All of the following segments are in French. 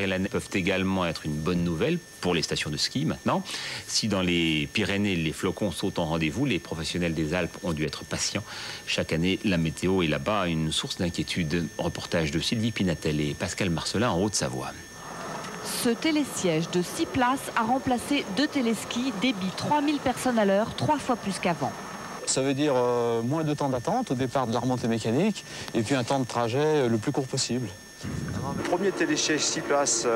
Et la neige peuvent également être une bonne nouvelle pour les stations de ski maintenant. Si dans les Pyrénées, les flocons sont en rendez-vous, les professionnels des Alpes ont dû être patients. Chaque année, la météo est là-bas une source d'inquiétude. Reportage de Sylvie Pinatel et Pascal Marcelin en Haute-Savoie. Ce télésiège de 6 places a remplacé 2 téléskis, débit 3000 personnes à l'heure, 3 fois plus qu'avant. Ça veut dire moins de temps d'attente au départ de la remontée mécanique et puis un temps de trajet le plus court possible. Le premier télésiège 6 places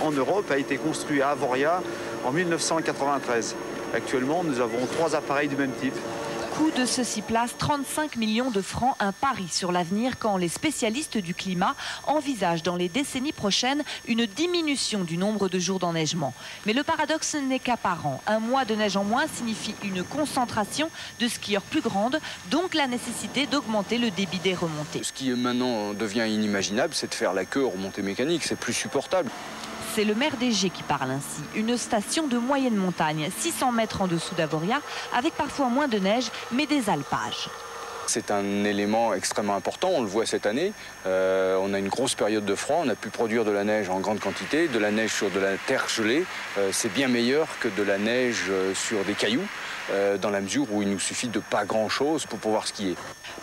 en Europe a été construit à Avoria en 1993. Actuellement, nous avons 3 appareils du même type. Coût de ce 6 places, 35 millions de francs, un pari sur l'avenir quand les spécialistes du climat envisagent dans les décennies prochaines une diminution du nombre de jours d'enneigement. Mais le paradoxe n'est qu'apparent. Un mois de neige en moins signifie une concentration de skieurs plus grande, donc la nécessité d'augmenter le débit des remontées. Ce qui maintenant devient inimaginable, c'est de faire la queue aux remontées mécaniques, c'est plus supportable. C'est le maire d'Égée qui parle ainsi. Une station de moyenne montagne, 600 mètres en dessous d'Avoria, avec parfois moins de neige, mais des alpages. C'est un élément extrêmement important, on le voit cette année. On a une grosse période de froid, on a pu produire de la neige en grande quantité, de la neige sur de la terre gelée. C'est bien meilleur que de la neige sur des cailloux, dans la mesure où il nous suffit de pas grand-chose pour pouvoir skier.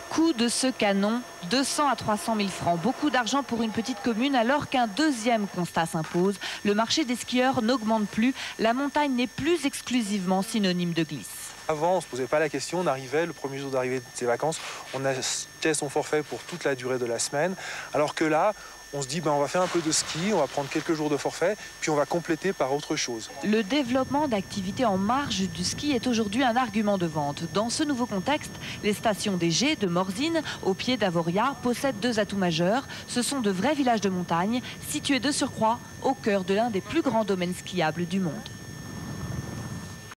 Coût de ce canon, 200 à 300 000 francs. Beaucoup d'argent pour une petite commune alors qu'un deuxième constat s'impose. Le marché des skieurs n'augmente plus. La montagne n'est plus exclusivement synonyme de glisse. Avant, on ne se posait pas la question, on arrivait, le premier jour d'arrivée de ses vacances, on achetait son forfait pour toute la durée de la semaine. Alors que là, on se dit, on va faire un peu de ski, on va prendre quelques jours de forfait, puis on va compléter par autre chose. Le développement d'activités en marge du ski est aujourd'hui un argument de vente. Dans ce nouveau contexte, les stations d'Égée, de Morzine, au pied d'Avoria, possèdent 2 atouts majeurs. Ce sont de vrais villages de montagne, situés de surcroît au cœur de l'un des plus grands domaines skiables du monde.